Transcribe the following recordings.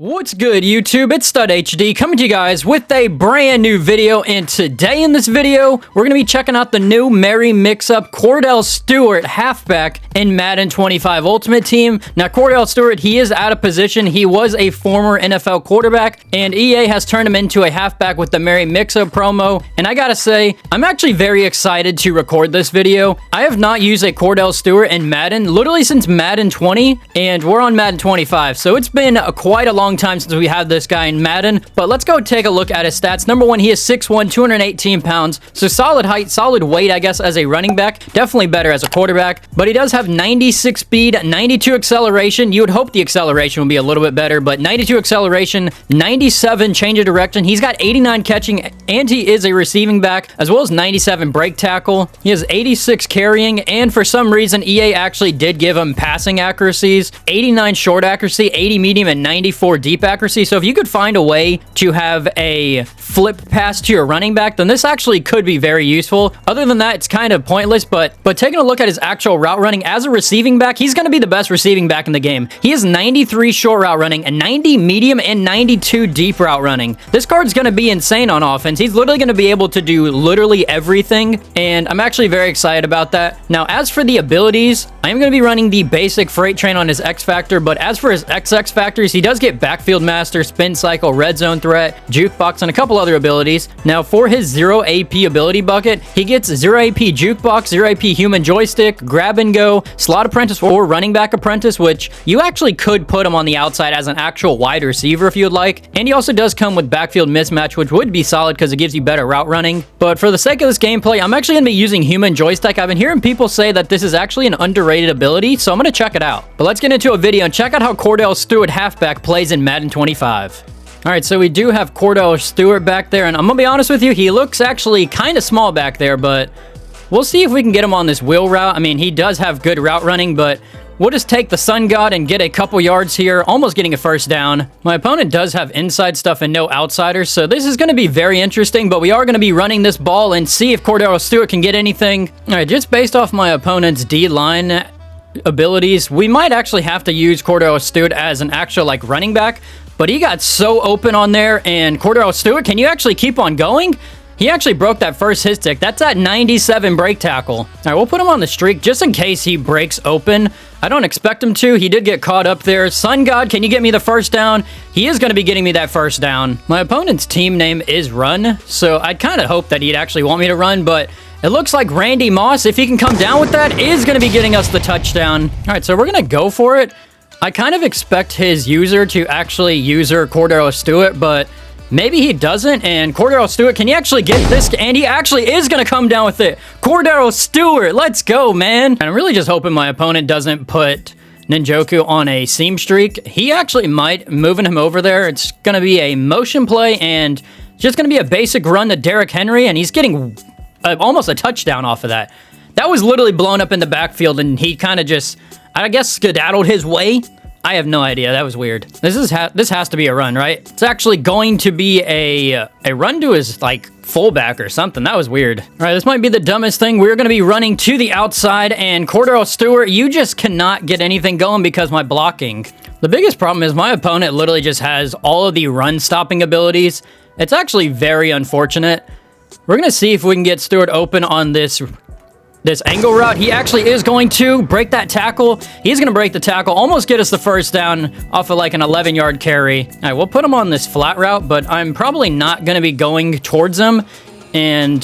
What's good, YouTube? It's Stud HD coming to you guys with a brand new video, and today in this video, we're going to be checking out the new Merry Mix-Up KORDELL STEWART halfback in Madden 25 Ultimate Team. Now, KORDELL STEWART, he is out of position. He was a former NFL quarterback, and EA has turned him into a halfback with the Merry Mix-Up promo, and I gotta say, I'm actually very excited to record this video. I have not used a KORDELL STEWART in Madden literally since Madden 20, and we're on Madden 25, so it's been quite a long time since we had this guy in Madden. But let's go take a look at his stats. Number one, he is 6'1", 218 pounds, so solid height, solid weight, I guess, as a running back. Definitely better as a quarterback, but he does have 96 speed, 92 acceleration. You would hope the acceleration would be a little bit better, but 92 acceleration, 97 change of direction. He's got 89 catching, and he is a receiving back, as well as 97 break tackle. He has 86 carrying, and for some reason, EA actually did give him passing accuracies, 89 short accuracy, 80 medium, and 94 deep accuracy. So if you could find a way to have a flip pass to your running back, then this actually could be very useful. Other than that, it's kind of pointless, but taking a look at his actual route running as a receiving back, he's going to be the best receiving back in the game. He has 93 short route running, and 90 medium, and 92 deep route running. This card's going to be insane on offense. He's literally going to be able to do literally everything, and I'm actually very excited about that. Now, as for the abilities, I'm going to be running the basic freight train on his X Factor, but as for his XX factors, he does get backfield master, spin cycle, red zone threat, jukebox, and a couple other abilities. Now, for his 0 AP ability bucket, he gets 0 AP jukebox, 0 AP human joystick, grab and go, slot apprentice, or running back apprentice, which you actually could put him on the outside as an actual wide receiver if you would like. And he also does come with backfield mismatch, which would be solid because it gives you better route running. But for the sake of this gameplay, I'm actually going to be using human joystick. I've been hearing people say that this is actually an underrated ability, so I'm going to check it out. But let's get into a video and check out how KORDELL STEWART halfback plays in Madden 25. All right, so we do have KORDELL STEWART back there, and I'm gonna be honest with you, he looks actually kind of small back there, but we'll see if we can get him on this wheel route. I mean, he does have good route running, but we'll just take the Sun God and get a couple yards here, almost getting a first down. My opponent does have inside stuff and no outsiders, so this is going to be very interesting, but we are going to be running this ball and see if KORDELL STEWART can get anything. All right, just based off my opponent's D-line abilities, we might actually have to use KORDELL STEWART as an actual, like, running back, but he got so open on there, and KORDELL STEWART, can you actually keep on going? He actually broke that first hit stick. That's at 97 break tackle. All right, we'll put him on the streak just in case he breaks open. I don't expect him to. He did get caught up there. Sun God, can you get me the first down? He is going to be getting me that first down. My opponent's team name is Run, so I'd kind of hope that he'd actually want me to run, but it looks like Randy Moss, if he can come down with that, is going to be getting us the touchdown. All right, so we're going to go for it. I kind of expect his user to actually user KORDELL STEWART, but maybe he doesn't, and KORDELL STEWART, can you actually get this? And he actually is going to come down with it. KORDELL STEWART, let's go, man. And I'm really just hoping my opponent doesn't put Ninjoku on a seam streak. He actually might, moving him over there. It's going to be a motion play, and just going to be a basic run to Derrick Henry, and he's getting almost a touchdown off of that. That was literally blown up in the backfield, and he kind of just, I guess, skedaddled his way. I have no idea. That was weird. This has to be a run, right? It's actually going to be a run to his, like, fullback or something. That was weird. All right, this might be the dumbest thing. We're going to be running to the outside, and KORDELL STEWART, you just cannot get anything going because my blocking. The biggest problem is my opponent literally just has all of the run-stopping abilities. It's actually very unfortunate. We're going to see if we can get Stewart open on this angle route. He actually is going to break that tackle. He's going to break the tackle, almost get us the first down off of like an 11-yard carry. All right, we'll put him on this flat route, but I'm probably not going to be going towards him. And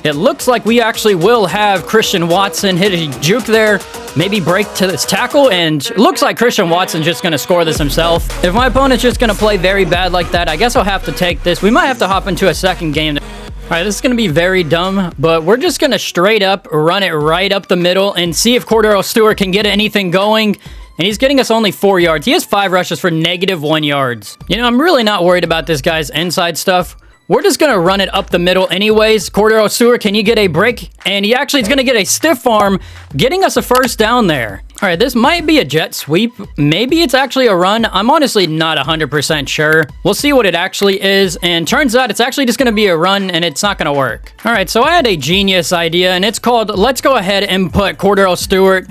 it looks like we actually will have Christian Watson hit a juke there, maybe break to this tackle, and it looks like Christian Watson's just going to score this himself. If my opponent's just going to play very bad like that, I guess I'll have to take this. We might have to hop into a second game. All right, this is going to be very dumb, but we're just going to straight up run it right up the middle and see if KORDELL STEWART can get anything going. And he's getting us only 4 yards. He has 5 rushes for -1 yards. You know, I'm really not worried about this guy's inside stuff. We're just going to run it up the middle anyways. KORDELL STEWART, can you get a break? And he actually is going to get a stiff arm, getting us a first down there. All right, this might be a jet sweep. Maybe it's actually a run. I'm honestly not 100% sure. We'll see what it actually is. And turns out it's actually just going to be a run, and it's not going to work. All right, so I had a genius idea, and it's called, let's go ahead and put KORDELL STEWART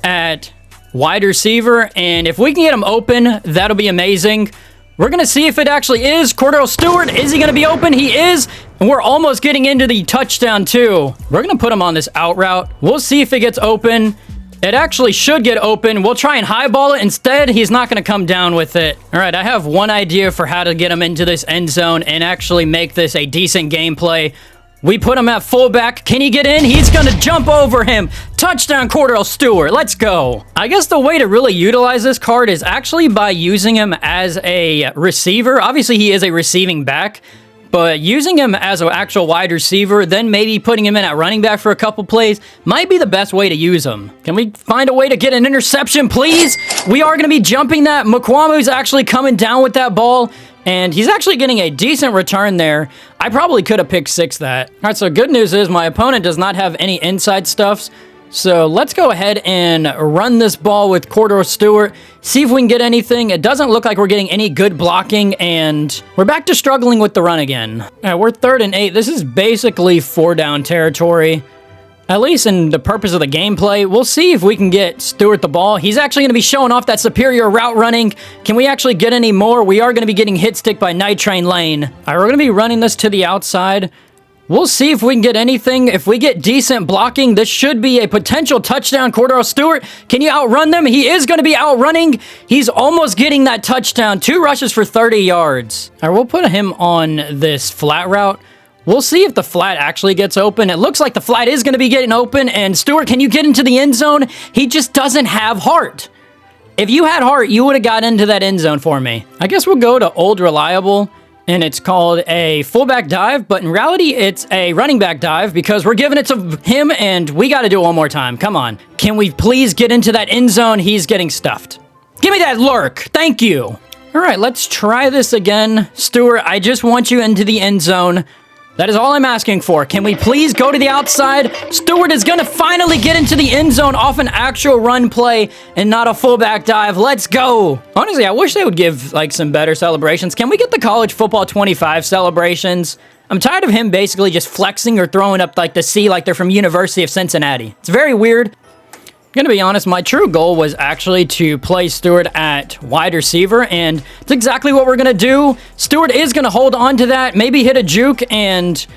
at wide receiver. And if we can get him open, that'll be amazing. We're going to see if it actually is. KORDELL Stewart, is he going to be open? He is. And we're almost getting into the touchdown too. We're going to put him on this out route. We'll see if it gets open. It actually should get open. We'll try and highball it. Instead, he's not going to come down with it. All right, I have one idea for how to get him into this end zone and actually make this a decent gameplay. We put him at fullback. Can he get in? He's going to jump over him. Touchdown, KORDELL Stewart. Let's go. I guess the way to really utilize this card is actually by using him as a receiver. Obviously, he is a receiving back. But using him as an actual wide receiver, then maybe putting him in at running back for a couple plays might be the best way to use him. Can we find a way to get an interception, please? We are going to be jumping that. Mukwamu's actually coming down with that ball, and he's actually getting a decent return there. I probably could have picked six that. All right, so good news is my opponent does not have any inside stuffs. So let's go ahead and run this ball with KORDELL Stewart. See if we can get anything. It doesn't look like we're getting any good blocking, and we're back to struggling with the run again. All right, we're 3rd and 8. This is basically 4-down territory, at least in the purpose of the gameplay. We'll see if we can get Stewart the ball. He's actually going to be showing off that superior route running. Can we actually get any more? We are going to be getting hit stick by Night Train Lane. All right, we're going to be running this to the outside. We'll see if we can get anything. If we get decent blocking, this should be a potential touchdown. KORDELL Stewart, can you outrun them? He is going to be outrunning. He's almost getting that touchdown. 2 rushes for 30 yards. All right, we'll put him on this flat route. We'll see if the flat actually gets open. It looks like the flat is going to be getting open. And Stewart, can you get into the end zone? He just doesn't have heart. If you had heart, you would have got into that end zone for me. I guess we'll go to Old Reliable. And it's called a fullback dive, but in reality, it's a running back dive because we're giving it to him, and we got to do it one more time. Come on. Can we please get into that end zone? He's getting stuffed. Give me that lurk. Thank you. All right, let's try this again. Stewart, I just want you into the end zone. That is all I'm asking for. Can we please go to the outside? Stewart is going to finally get into the end zone off an actual run play and not a fullback dive. Let's go. Honestly, I wish they would give like some better celebrations. Can we get the college football 25 celebrations? I'm tired of him basically just flexing or throwing up like the C like they're from University of Cincinnati. It's very weird. Gonna be honest, my true goal was actually to play Stewart at wide receiver, and it's exactly what we're gonna do. Stewart is gonna hold on to that, maybe hit a juke, and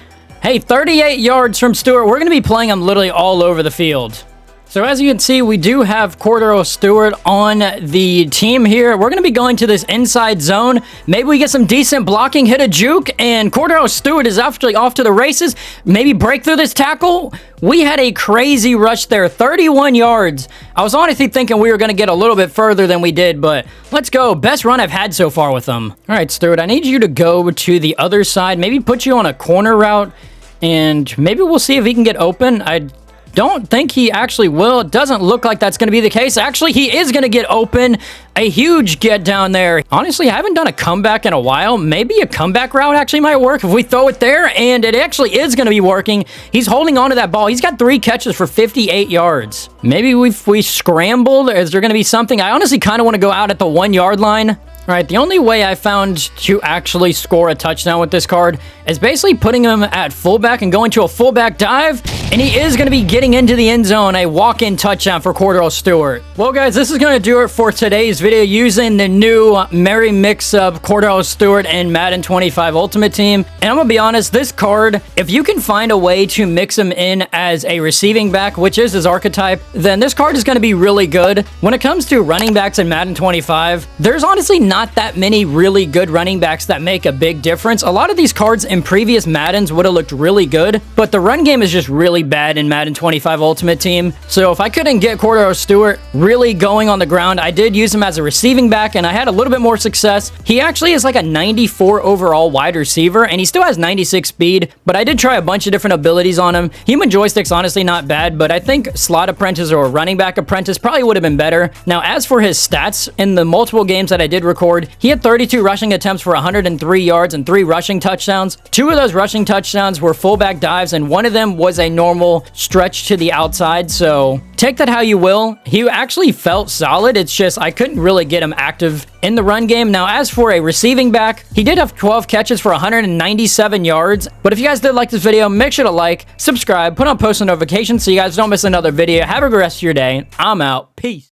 hey, 38 yards from Stewart. We're gonna be playing him literally all over the field. So as you can see, we do have KORDELL Stewart on the team here. We're going to be going to this inside zone. Maybe we get some decent blocking, hit a juke, and KORDELL Stewart is actually off to the races. Maybe break through this tackle. We had a crazy rush there, 31 yards. I was honestly thinking we were going to get a little bit further than we did, but let's go. Best run I've had so far with them. All right, Stewart, I need you to go to the other side. Maybe put you on a corner route, and maybe we'll see if he can get open. I don't think he actually will. It doesn't look like that's going to be the case. Actually, he is going to get open. A huge get down there. Honestly, I haven't done a comeback in a while. Maybe a comeback route actually might work if we throw it there, and it actually is going to be working. He's holding on to that ball. He's got 3 catches for 58 yards. Maybe if we scrambled, is there going to be something? I honestly kind of want to go out at the 1-yard line. All right, the only way I found to actually score a touchdown with this card is basically putting him at fullback and going to a fullback dive, and he is going to be getting into the end zone, a walk-in touchdown for KORDELL Stewart. Well, guys, this is going to do it for today's video using the new Merry Mix-Up KORDELL Stewart and Madden 25 Ultimate Team. And I'm going to be honest, this card, if you can find a way to mix him in as a receiving back, which is his archetype, then this card is going to be really good. When it comes to running backs in Madden 25, there's honestly not that many really good running backs that make a big difference. A lot of these cards in previous Maddens would have looked really good, but the run game is just really bad in Madden 25 Ultimate Team. So if I couldn't get KORDELL Stewart really going on the ground, I did use him as a receiving back, and I had a little bit more success. He actually is like a 94 overall wide receiver, and he still has 96 speed, but I did try a bunch of different abilities on him. Human joystick's honestly not bad, but I think slot apprentice or running back apprentice probably would have been better. Now, as for his stats, in the multiple games that I did record, he had 32 rushing attempts for 103 yards and 3 rushing touchdowns. 2 of those rushing touchdowns were fullback dives, and 1 of them was a normal stretch to the outside, so take that how you will. He actually felt solid. It's just I couldn't really get him active in the run game. Now, as for a receiving back, he did have 12 catches for 197 yards. But if you guys did like this video, make sure to like, subscribe, put on post notifications so you guys don't miss another video. Have a good rest of your day. I'm out. Peace.